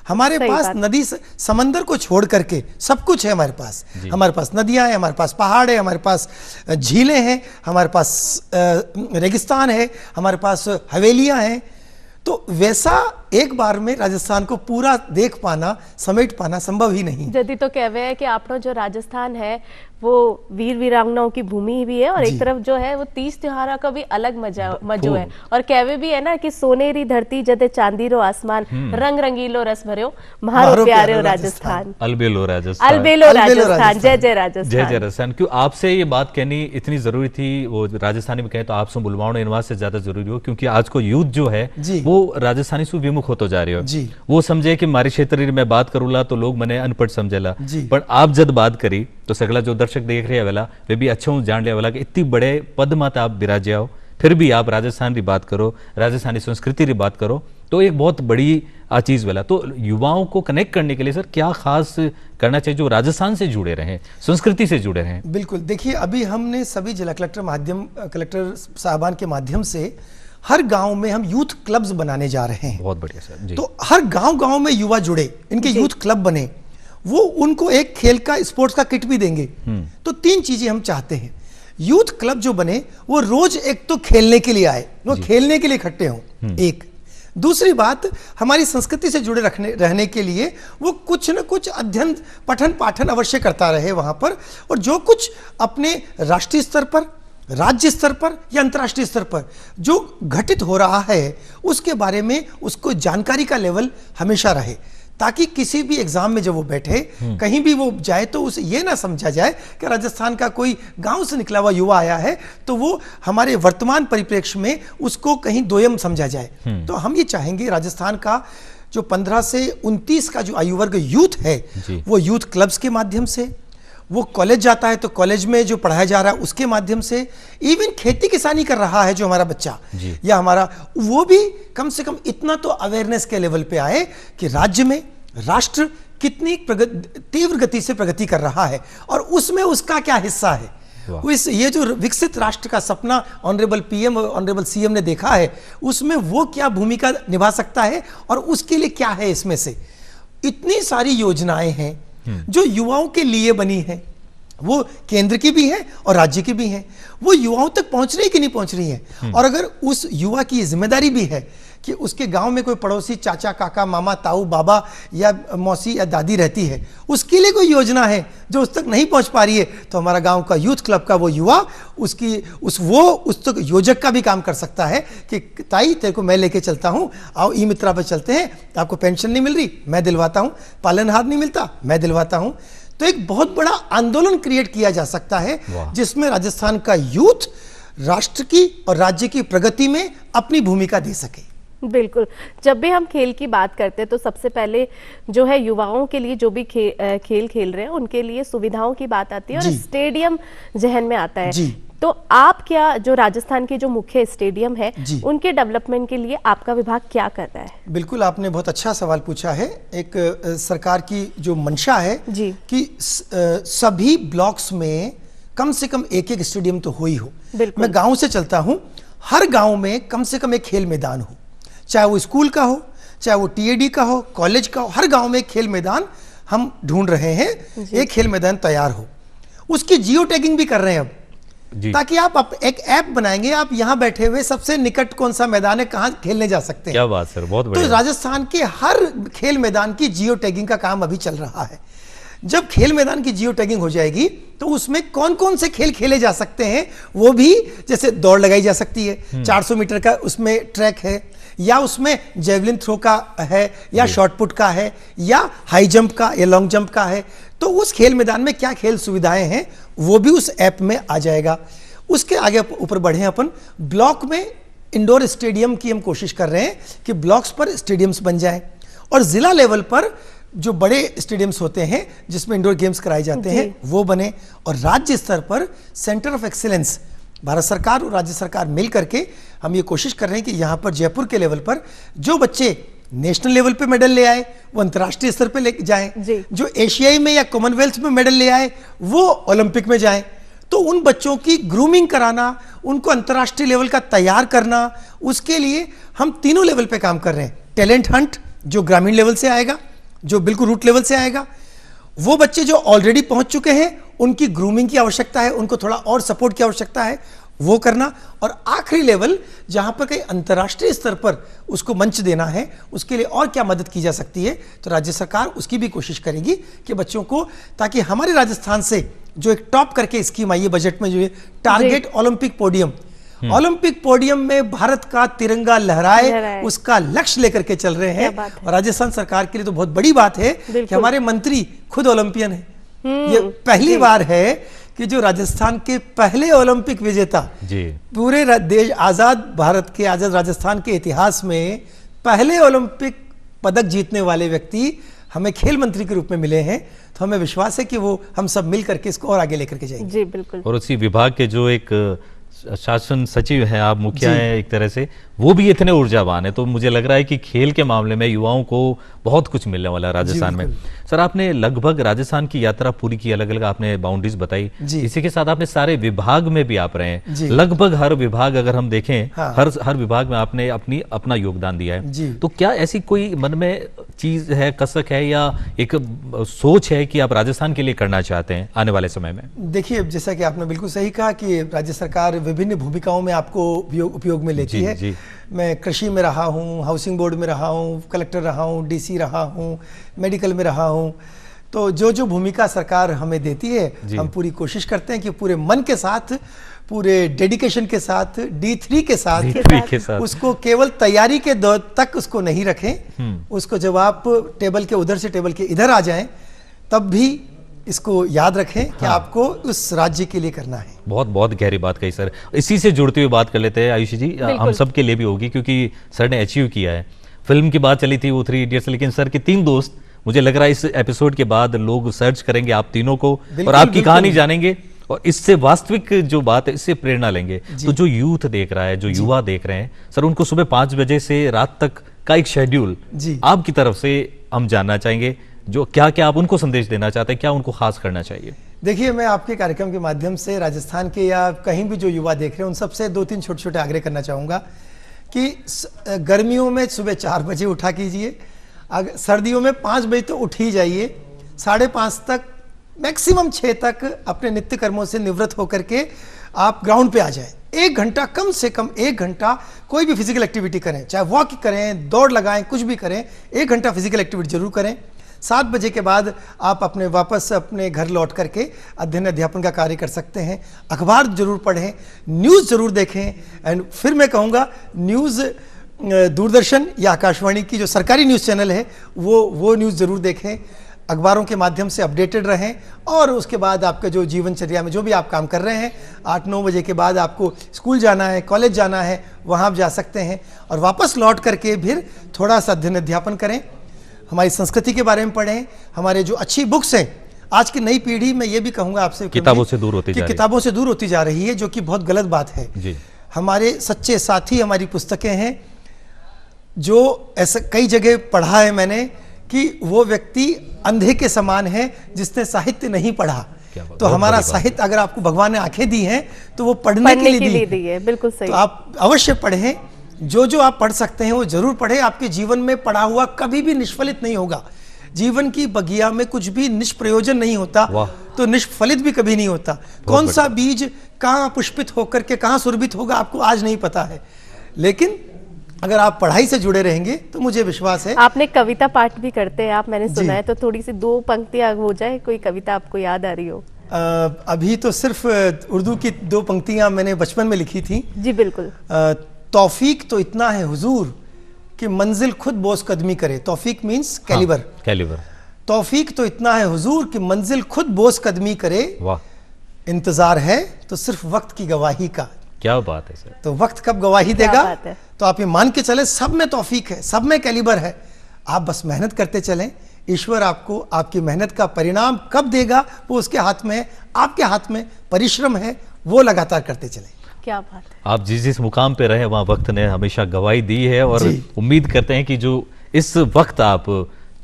हमारे पास नदी समंदर को छोड़ करके सब कुछ है हमारे पास। हमारे पास नदियां हैं, हमारे पास पहाड़ है, हमारे पास झीलें हैं, हमारे पास रेगिस्तान है, हमारे पास हवेलियां हैं। तो वैसा एक बार में राजस्थान को पूरा देख पाना, समेट पाना संभव ही नहीं। जदी तो कहवे है कि आपनो जो राजस्थान है वो वीर वीरांगनाओं की भूमि भी है और एक तरफ जो है वो तीज त्योहार का भी अलग मजो है। और कहवे भी है ना कि सोनेरी धरती जदे चांदीरो आसमान, रंग रंगीलो रस भर्यो म्हारो प्यारो राजस्थान। अलबेलो राजस्थान, अलबेलो राजस्थान, जय जय राजस्थान, जय जय राजस्थान। क्यों आपसे ये बात कहनी इतनी जरूरी थी, वो राजस्थानी में कहे तो आपसे बुलवाणो इनवास से ज्यादा जरूरी हो, क्योंकि आज को यूथ जो है वो राजस्थानी से विमुख होतो जा रही हो। वो समझे कि मारी क्षेत्र में बात करूला तो लोग मने अनपढ़ समझेला, पर आप जब बात करी तो सगला जो दर्शक देख रहे वाला वे भी अच्छा जान लिया वाला कि इतनी बड़े पद मत आप विराजे आओ, फिर भी आप राजस्थान की बात करो, राजस्थानी संस्कृति की बात करो, तो एक बहुत बड़ी चीज वाला। तो युवाओं को कनेक्ट करने के लिए सर क्या खास करना चाहिए जो राजस्थान से जुड़े रहें, संस्कृति से जुड़े रहें? बिल्कुल, देखिए अभी हमने सभी जिला कलेक्टर साहबान के माध्यम से हर गांव में हम यूथ क्लब्स बनाने जा रहे हैं। बहुत बढ़िया सर जी। तो हर गांव में युवा जुड़े, इनके यूथ क्लब बने, वो उनको एक खेल का, स्पोर्ट्स का किट भी देंगे। तो 3 चीजें हम चाहते हैं। यूथ क्लब जो बने वो रोज एक तो खेलने के लिए आए, वो खेलने के लिए इकट्ठे हों, एक। दूसरी बात, हमारी संस्कृति से जुड़े रहने के लिए वो कुछ न कुछ अध्ययन, पठन पाठन अवश्य करता रहे वहां पर, और जो कुछ अपने राष्ट्रीय स्तर पर, राज्य स्तर पर या अंतर्राष्ट्रीय स्तर पर जो घटित हो रहा है उसके बारे में उसको जानकारी का लेवल हमेशा रहे, ताकि किसी भी एग्जाम में जब वो बैठे, कहीं भी वो जाए तो उसे ये ना समझा जाए कि राजस्थान का कोई गांव से निकला हुआ युवा आया है, तो वो हमारे वर्तमान परिप्रेक्ष्य में उसको कहीं दोयम समझा जाए। तो हम ये चाहेंगे राजस्थान का जो 15 से 29 का जो आयु वर्ग यूथ है, वो यूथ क्लब्स के माध्यम से, वो कॉलेज जाता है तो कॉलेज में जो पढ़ाया जा रहा है उसके माध्यम से, इवन खेती किसानी कर रहा है जो हमारा बच्चा या हमारा, वो भी कम से कम इतना तो अवेयरनेस के लेवल पे आए कि राज्य में, राष्ट्र कितनी तीव्र गति से प्रगति कर रहा है और उसमें उसका क्या हिस्सा है। ये जो विकसित राष्ट्र का सपना ऑनरेबल पीएम और ऑनरेबल सीएम ने देखा है, उसमें वो क्या भूमिका निभा सकता है और उसके लिए क्या है। इसमें से इतनी सारी योजनाएं हैं जो युवाओं के लिए बनी हैं, वो केंद्र की भी है और राज्य की भी है, वो युवाओं तक पहुंच रही कि नहीं पहुंच रही है। और अगर उस युवा की जिम्मेदारी भी है कि उसके गांव में कोई पड़ोसी चाचा काका मामा ताऊ बाबा या मौसी या दादी रहती है, उसके लिए कोई योजना है जो उस तक नहीं पहुंच पा रही है, तो हमारा गांव का यूथ क्लब का वो युवा उस तक योजक का भी काम कर सकता है कि ताई तेरे को मैं लेके चलता हूं, आओ ई मित्रा पे चलते हैं, आपको पेंशन नहीं मिल रही मैं दिलवाता हूं, पालनहार नहीं मिलता मैं दिलवाता हूं। तो एक बहुत बड़ा आंदोलन क्रिएट किया जा सकता है जिसमें राजस्थान का यूथ राष्ट्र की और राज्य की प्रगति में अपनी भूमिका दे सके। बिल्कुल, जब भी हम खेल की बात करते हैं तो सबसे पहले जो है युवाओं के लिए जो भी खेल खेल रहे हैं उनके लिए सुविधाओं की बात आती है और स्टेडियम जहन में आता है। तो आप क्या, जो राजस्थान के जो मुख्य स्टेडियम है उनके डेवलपमेंट के लिए आपका विभाग क्या कर रहा है? बिल्कुल, आपने बहुत अच्छा सवाल पूछा है। एक सरकार की जो मंशा है कि सभी ब्लॉक्स में कम से कम एक एक स्टेडियम तो हो ही हो। मैं गांव से चलता हूं, हर गांव में कम से कम एक खेल मैदान हो, चाहे वो स्कूल का हो, चाहे वो टीएडी का हो, कॉलेज का हो, हर गांव में एक खेल मैदान हम ढूंढ रहे हैं। एक खेल मैदान तैयार हो, उसकी जियो टैगिंग भी कर रहे हैं अब, ताकि आप एक ऐप बनाएंगे, आप यहां बैठे हुए सबसे निकट कौन सा मैदान है, कहां खेलने जा सकते हैं। क्या बात सर, बहुत बढ़िया। तो राजस्थान के हर खेल मैदान की जियो टैगिंग का काम अभी चल रहा है। जब खेल मैदान की जियो टैगिंग हो जाएगी तो उसमें कौन कौन से खेल खेले जा सकते हैं वो भी, जैसे दौड़ लगाई जा सकती है, 400 मीटर का उसमें ट्रैक है, या उसमें जेवलिन थ्रो का है, या शॉटपुट का है, या हाई जंप का या लॉन्ग जंप का है। तो उस खेल मैदान में क्या खेल सुविधाएं हैं वो भी उस ऐप में आ जाएगा। उसके आगे ऊपर बढ़े अपन, ब्लॉक में इंडोर स्टेडियम की हम कोशिश कर रहे हैं कि ब्लॉक्स पर स्टेडियम्स बन जाएं, और जिला लेवल पर जो बड़े स्टेडियम्स होते हैं जिसमें इंडोर गेम्स कराए जाते हैं वो बने, और राज्य स्तर पर सेंटर ऑफ एक्सीलेंस भारत सरकार और राज्य सरकार मिल करके हम ये कोशिश कर रहे हैं कि यहाँ पर जयपुर के लेवल पर जो बच्चे नेशनल लेवल पे मेडल ले आए वो अंतर्राष्ट्रीय स्तर पे ले जाएं, जो एशियाई में या कॉमनवेल्थ में मेडल ले आए वो ओलंपिक में जाएं। तो उन बच्चों की ग्रूमिंग कराना, उनको अंतर्राष्ट्रीय लेवल का तैयार करना, उसके लिए हम तीनों लेवल पे काम कर रहे हैं। टैलेंट हंट जो ग्रामीण लेवल से आएगा, जो बिल्कुल रूट लेवल से आएगा, वो बच्चे जो ऑलरेडी पहुंच चुके हैं उनकी ग्रूमिंग की आवश्यकता है, उनको थोड़ा और सपोर्ट की आवश्यकता है, वो करना। और आखिरी लेवल जहां पर कहीं अंतर्राष्ट्रीय स्तर पर उसको मंच देना है, उसके लिए और क्या मदद की जा सकती है, तो राज्य सरकार उसकी भी कोशिश करेगी कि बच्चों को, ताकि हमारे राजस्थान से जो एक टॉप करके स्कीम आई है बजट में, जो है target Olympic podium, Olympic podium में भारत का तिरंगा लहराए, उसका लक्ष्य लेकर के चल रहे हैं। और राजस्थान सरकार के लिए तो बहुत बड़ी बात है कि हमारे मंत्री खुद ओलंपियन है। ये पहली बार है कि जो राजस्थान के पहले ओलंपिक विजेता, पूरे देश, आजाद भारत के, आजाद राजस्थान के इतिहास में पहले ओलंपिक पदक जीतने वाले व्यक्ति हमें खेल मंत्री के रूप में मिले हैं। तो हमें विश्वास है कि वो हम सब मिल करके इसको और आगे लेकर के जाएंगे। जी बिल्कुल। और उसी विभाग के जो एक शासन सचिव हैं, आप मुखिया हैं एक तरह से, वो भी इतने ऊर्जावान है, तो मुझे लग रहा है कि खेल के मामले में युवाओं को बहुत कुछ मिलने वाला है राजस्थान में। सर, आपने लगभग राजस्थान की यात्रा पूरी की, अलग अलग आपने बाउंड्रीज बताई, इसी के साथ आपने सारे विभाग में भी आप रहे हैं, लगभग हर विभाग अगर हम देखें, हर विभाग में आपने अपना योगदान दिया है। तो क्या ऐसी कोई मन में चीज है, कसक है, या एक सोच है कि आप राजस्थान के लिए करना चाहते हैं आने वाले समय में? देखिए, जैसा कि आपने बिल्कुल सही कहा कि राज्य सरकार विभिन्न भूमिकाओं में आपको उपयोग में लेती है। मैं कृषि में रहा हूँ, हाउसिंग बोर्ड में रहा हूँ, कलेक्टर रहा हूँ, डीसी रहा हूँ, मेडिकल में रहा हूँ। तो जो भूमिका सरकार हमें देती है, हम पूरी कोशिश करते हैं कि पूरे मन के साथ, पूरे डेडिकेशन के साथ, D3 के साथ उसको केवल तैयारी के दौर तक उसको नहीं रखें। उसको जब आप टेबल के उधर से टेबल के इधर आ जाएं, तब भी इसको याद रखें कि आपको उस राज्य के लिए करना है। बहुत बहुत गहरी बात कही सर। इसी से जुड़ती हुई बात कर लेते हैं आयुषी जी, हम सब के लिए भी होगी, क्योंकि सर ने अचीव किया है। फिल्म की बात चली थी वो 3 इडियट्स, लेकिन सर के 3 दोस्त, मुझे लग रहा है इस एपिसोड के बाद लोग सर्च करेंगे आप तीनों को और आपकी कहानी जानेंगे, और इससे वास्तविक जो बात है इससे प्रेरणा लेंगे। तो जो यूथ देख रहा है, जो युवा देख रहे हैं सर, उनको सुबह 5 बजे से रात तक का एक शेड्यूल आपकी तरफ से हम जानना चाहेंगे, जो क्या क्या आप उनको संदेश देना चाहते हैं, क्या उनको खास करना चाहिए? देखिए, मैं आपके कार्यक्रम के माध्यम से राजस्थान के या कहीं भी जो युवा देख रहे हैं उन सबसे 2-3 छोटे-छोटे आग्रह करना चाहूँगा कि गर्मियों में सुबह 4 बजे उठा कीजिए, सर्दियों में 5 बजे तो उठ ही जाइए, 5:30 तक मैक्सिमम 6 तक अपने नित्य कर्मों से निवृत्त होकर के आप ग्राउंड पे आ जाएं। 1 घंटा, कम से कम 1 घंटा कोई भी फिजिकल एक्टिविटी करें, चाहे वॉक करें, दौड़ लगाएं, कुछ भी करें, 1 घंटा फिजिकल एक्टिविटी जरूर करें। 7 बजे के बाद आप अपने वापस अपने घर लौट करके अध्ययन अध्यापन का कार्य कर सकते हैं। अखबार जरूर पढ़ें, न्यूज़ जरूर देखें। एंड फिर मैं कहूँगा न्यूज़ दूरदर्शन या आकाशवाणी की जो सरकारी न्यूज़ चैनल है वो न्यूज़ जरूर देखें। अखबारों के माध्यम से अपडेटेड रहें और उसके बाद आपका जो जीवनचर्या में जो भी आप काम कर रहे हैं, 8-9 बजे के बाद आपको स्कूल जाना है, कॉलेज जाना है, वहाँ आप जा सकते हैं और वापस लौट करके फिर थोड़ा सा अध्ययन अध्यापन करें, हमारी संस्कृति के बारे में पढ़ें, हमारे जो अच्छी बुक्स हैं। आज की नई पीढ़ी में ये भी कहूँगा आपसे, किताबों से दूर होती जा रही है, जो कि बहुत गलत बात है जी। हमारे सच्चे साथी हमारी पुस्तकें हैं, जो ऐसा कई जगह पढ़ा है मैंने कि वो व्यक्ति अंधे के समान है जिसने साहित्य नहीं पढ़ा। तो हमारा साहित्य, अगर आपको भगवान ने आंखें दी हैं तो वो पढ़ने के लिए दी है। बिल्कुल सही। तो आप अवश्य पढ़ें, जो आप पढ़ सकते हैं वो जरूर पढ़ें। आपके जीवन में पढ़ा हुआ कभी भी निष्फलित नहीं होगा। जीवन की बगिया में कुछ भी निष्प्रयोजन नहीं होता तो निष्फलित भी कभी नहीं होता। कौन सा बीज कहाँ पुष्पित होकर के कहाँ सुरभित होगा आपको आज नहीं पता है, लेकिन अगर आप पढ़ाई से जुड़े रहेंगे तो मुझे विश्वास है। आपने कविता पाठ भी करते हैं आप, मैंने सुना है, तो थोड़ी सी 2 पंक्तियां हो जाए, कोई कविता आपको याद आ रही हो? अभी तो सिर्फ उर्दू की 2 पंक्तियां मैंने बचपन में लिखी थी। जी बिल्कुल। तौफीक तो इतना है हुजूर कि मंजिल खुद बोस कदमी करे। तौफीक मीन्स कैलिबर। कैलिबर। तौफीक तो इतना है हुजूर कि मंजिल खुद बोस कदमी करे। वाह। इंतजार है तो सिर्फ वक्त की गवाही का। क्या बात है सर। तो वक्त कब गवाही देगा, तो आप ये मान के चले सब में तौफीक है, सब में कैलिबर है। आप बस मेहनत करते चलें, ईश्वर आपको आपकी मेहनत का परिणाम कब देगा वो उसके हाथ में है, आपके हाथ में परिश्रम है, वो लगातार करते चलें। क्या बात है। आप जिस मुकाम पे रहे वहाँ वक्त ने हमेशा गवाही दी है और उम्मीद करते हैं कि जो इस वक्त आप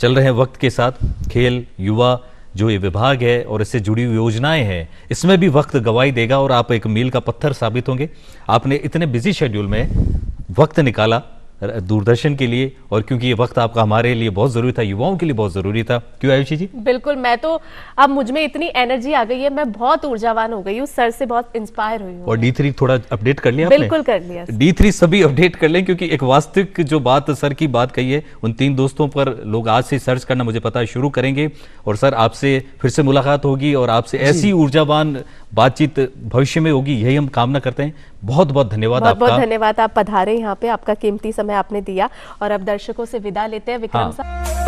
चल रहे हैं वक्त के साथ, खेल, युवा जो ये विभाग है और इससे जुड़ी हुई योजनाएं हैं, इसमें भी वक्त गवाही देगा और आप एक मील का पत्थर साबित होंगे। आपने इतने बिजी शेड्यूल में वक्त निकाला दूरदर्शन के लिए, और क्योंकि ये वक्त आपका हमारे लिए बहुत जरूरी था, युवाओं के लिए बहुत जरूरी था। क्यों आयुषी जी? बिल्कुल, मैं तो अब मुझ में इतनी एनर्जी आ गई है, मैं बहुत ऊर्जावान हो गई हूँ, सर से बहुत इंस्पायर हुई हूँ। और D3 थोड़ा अपडेट कर लिया आपने? बिल्कुल कर लिया। D3 सभी अपडेट कर लें, क्योंकि एक वास्तविक जो बात सर की बात कही है, उन 3 दोस्तों पर लोग आज से सर्च करना मुझे पता है शुरू करेंगे। और सर आपसे फिर से मुलाकात होगी और आपसे ऐसी ऊर्जावान बातचीत भविष्य में होगी, यही हम कामना करते हैं। बहुत बहुत धन्यवाद आपका। बहुत धन्यवाद, आप पधारे यहाँ पे, आपका कीमती समय आपने दिया। और अब दर्शकों से विदा लेते हैं विक्रम साहब।